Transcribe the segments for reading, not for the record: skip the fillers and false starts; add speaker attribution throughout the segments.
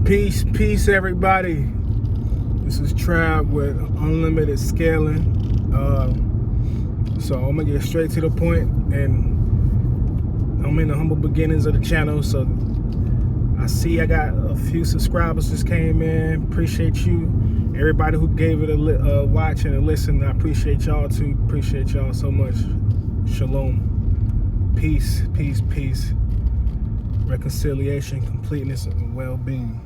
Speaker 1: Peace, everybody. This is Trav with Unlimited Scaling. So I'm gonna get straight to the point, and I'm in the humble beginnings of the channel. So I see I got a few subscribers just came in. Appreciate you, everybody who gave it a watch and a listen. I appreciate y'all too. Appreciate y'all so much. Shalom, peace, reconciliation, completeness, and well-being.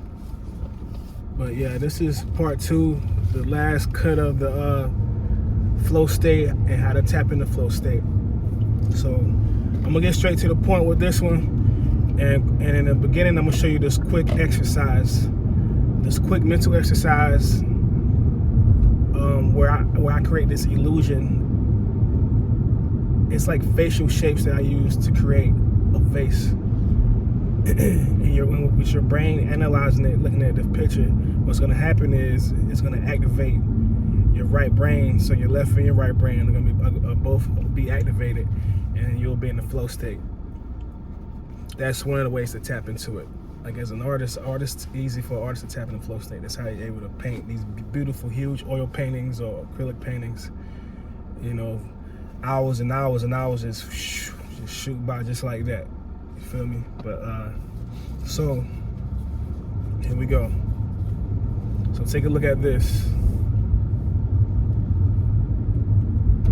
Speaker 1: But yeah, this is part 2, the last cut of the flow state and how to tap into flow state. So I'm gonna get straight to the point with this one, and in the beginning I'm gonna show you this quick exercise, this quick mental exercise where I create this illusion. It's like facial shapes that I use to create a vase. And with your brain analyzing it, looking at the picture, what's going to happen is it's going to activate your right brain. So your left and your right brain are going to be both be activated, and you'll be in the flow state. That's one of the ways to tap into it. Like as an artist, easy for an artist to tap into flow state. That's how you're able to paint these beautiful, huge oil paintings or acrylic paintings. You know, hours and hours and hours just shoot by just like that. You feel me? But so here we go. So take a look at this.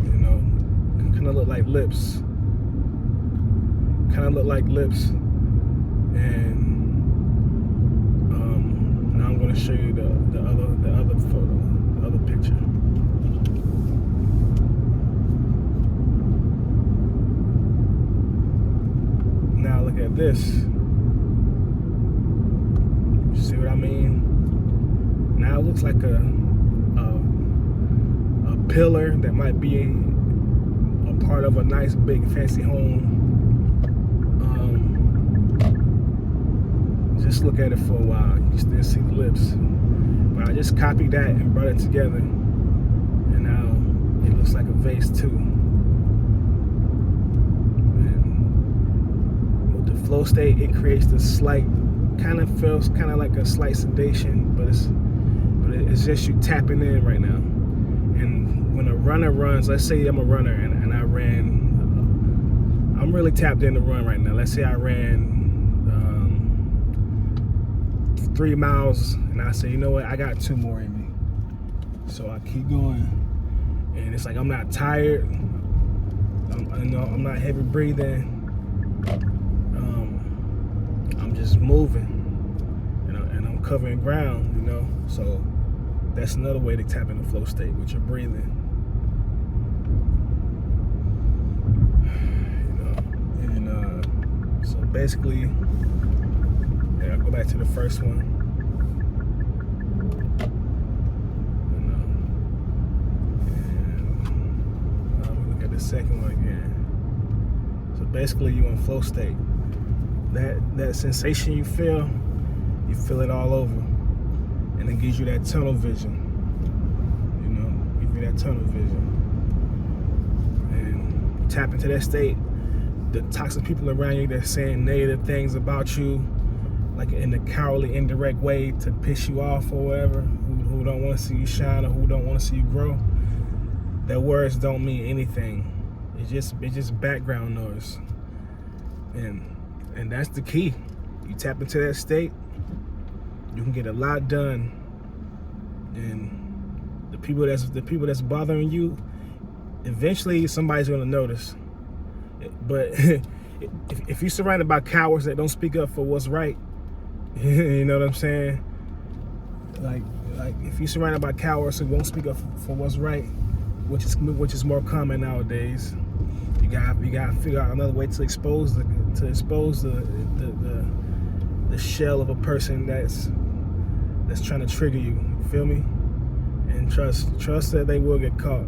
Speaker 1: You know, kind of look like lips. And now I'm going to show you the other photo, the other picture. Now look at this. You see what I mean? Now it looks like a pillar that might be a part of a nice big fancy home. Just look at it for a while. You can still see the lips. But I just copied that and brought it together, and now it looks like a vase too. Flow state, it creates this slight, feels kind of like a slight sedation, but it's just you tapping in right now. And when a runner runs, let's say I'm a runner and I ran, I'm really tapped in to run right now. Let's say I ran 3 miles, and I say, you know what, I got 2 more in me. So I keep going, and it's like I'm not tired. I'm not heavy breathing. I'm just moving, and I'm covering ground, you know. So that's another way to tap into flow state, with your breathing, you know. And so basically, yeah, I'll go back to the first one. And we'll look at the second one again. So basically, you're in flow state. That sensation you feel it all over, and it gives you that tunnel vision. You know, give you that tunnel vision, and you tap into that state. The toxic people around you that's saying negative things about you, like in a cowardly, indirect way to piss you off or whatever, who don't want to see you shine or who don't want to see you grow, their words don't mean anything. It's just background noise. And that's the key. You tap into that state, you can get a lot done. And the people that's bothering you, eventually somebody's gonna notice. But if you're surrounded by cowards that don't speak up for what's right, you know what I'm saying? Like if you're surrounded by cowards who won't speak up for what's right, which is more common nowadays, you gotta figure out another way to expose the shell of a person that's trying to trigger you. You feel me? And trust that they will get caught,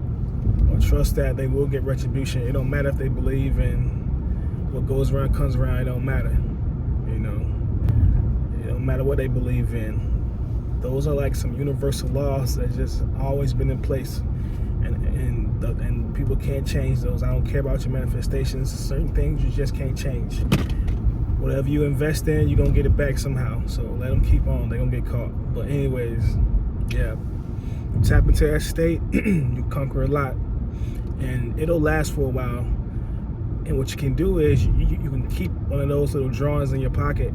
Speaker 1: or trust that they will get retribution. It don't matter if they believe in what goes around comes around. It don't matter. You know, it don't matter what they believe in. Those are like some universal laws that just always been in place, and people can't change those. I don't care about your manifestations. Certain things you just can't change. whatever you invest in, you're gonna get it back somehow. So let them keep on. They're gonna get caught. But anyways, yeah, you tap into that state, you conquer a lot, and it'll last for a while. And what you can do is you can keep one of those little drawings in your pocket,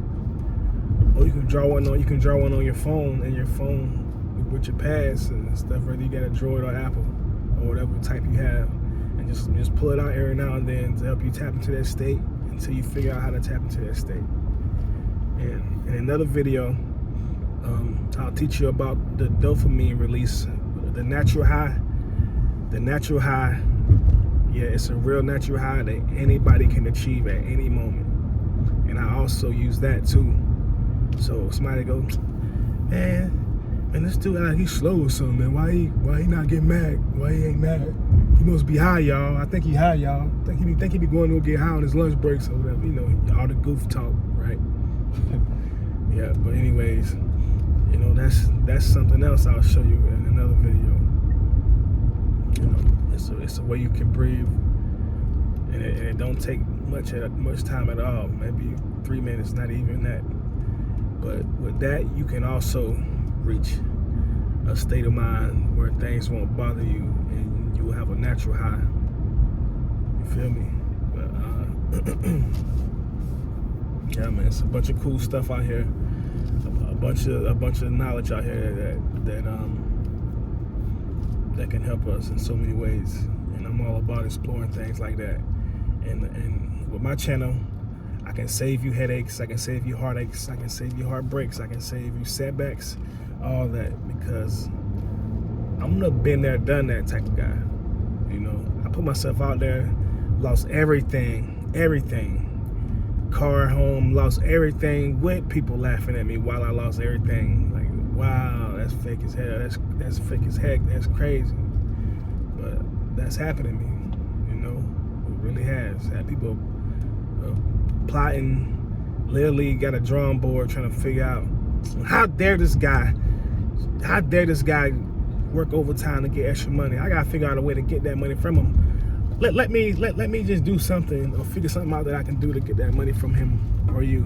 Speaker 1: or you can draw one on your phone, and your phone with your pads and stuff, whether you got Android or Apple or whatever type you have, and just pull it out every now and then to help you tap into that state until you figure out how to tap into that state. And in another video, I'll teach you about the dopamine release, the natural high. The natural high, yeah, it's a real natural high that anybody can achieve at any moment. And I also use that too. So somebody goes, man, this dude, he's slow or something, man. Why he not getting mad? Why he ain't mad? He must be high, y'all. I think he high, y'all. Think he be going to go get high on his lunch breaks or whatever. You know, all the goof talk, right? Yeah, but anyways, you know, that's something else I'll show you in another video. You know, it's a way you can breathe, and it don't take much time at all. Maybe 3 minutes, not even that. But with that, you can also reach a state of mind where things won't bother you, and you will have a natural high. You feel me? But yeah, man, it's a bunch of cool stuff out here. A bunch of knowledge out here that can help us in so many ways, and I'm all about exploring things like that. And with my channel, I can save you headaches, I can save you heartaches, I can save you heartbreaks, I can save you setbacks, all that, because I'm gonna been there, done that type of guy. You know, I put myself out there, lost everything, car, home, lost everything with people laughing at me while I lost everything. Like, wow, that's fake as hell. That's fake as heck. That's crazy. But that's happened to me. You know, it really has. Had people plotting, literally got a drawing board trying to figure out how dare this guy work overtime to get extra money. I gotta figure out a way to get that money from him. Let me just do something or figure something out that I can do to get that money from him or you.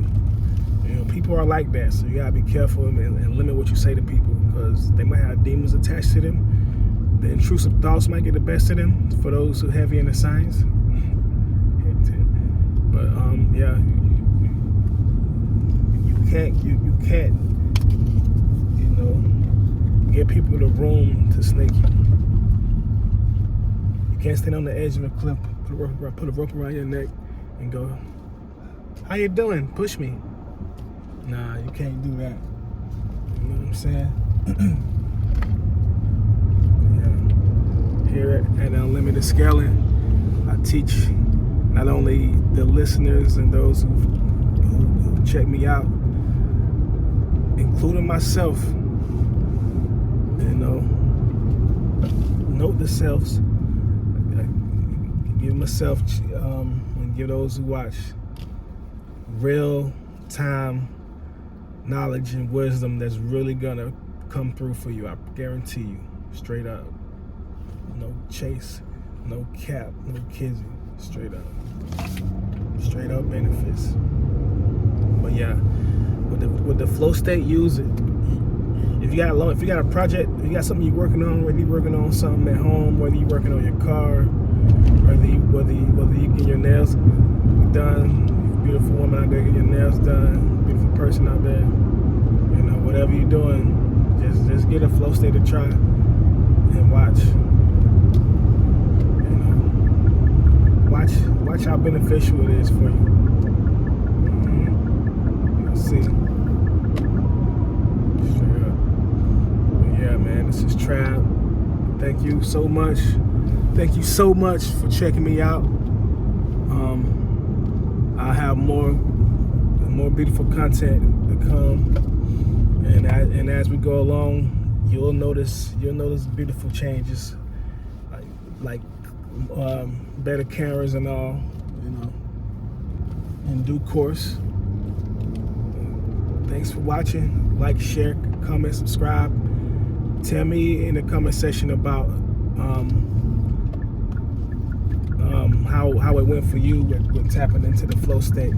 Speaker 1: You know, people are like that, so you gotta be careful and limit what you say to people, because they might have demons attached to them. The intrusive thoughts might get the best of them for those who are heavy in the signs. But yeah, you can't, you know, get people the room to snake you. You can't stand on the edge of a cliff, put a rope around your neck, and go, "How you doing? Push me." Nah, you can't do that. You know what I'm saying? Yeah. Here at Unlimited Scaling, I teach not only the listeners and those who check me out, including myself, you know, note the selves, give myself and give those who watch real time knowledge and wisdom that's really gonna come through for you. I guarantee you, straight up. No chase, no cap, no kizzy. Straight up benefits. But yeah, with the flow state, use it. If you got a project, if you got something you're working on, whether you're working on something at home, whether you're working on your car, whether you get your nails done, beautiful woman out there get your nails done, beautiful person out there, you know, whatever you're doing, just get a flow state to try and watch. Watch how beneficial it is for you. You'll see. Straight up. But yeah, man, this is Trav. Thank you so much. Thank you so much for checking me out. I'll have more beautiful content to come, and as we go along, you'll notice beautiful changes, like better cameras and all, you know, in due course. Thanks for watching. Like, share, comment, subscribe. Tell me in the comment section about how it went for you with tapping into the flow state.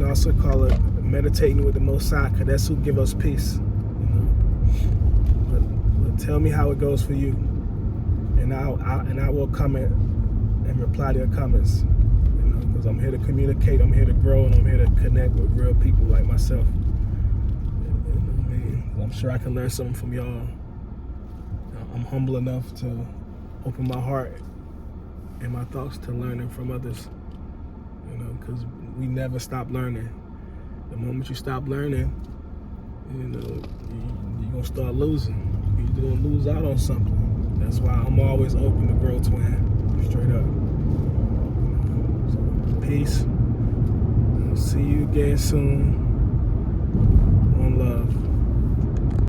Speaker 1: can also call it meditating with the Most High, because that's who give us peace. But tell me how it goes for you, and I will comment and reply to your comments. Because I'm here to communicate, I'm here to grow, and I'm here to connect with real people like myself. I'm sure I can learn something from y'all. I'm humble enough to open my heart and my thoughts to learning from others. Because we never stop learning. The moment you stop learning, you're gonna start losing. You're gonna lose out on something. That's why I'm always open to grow, twin. Straight up. So, peace. I'll see you again soon.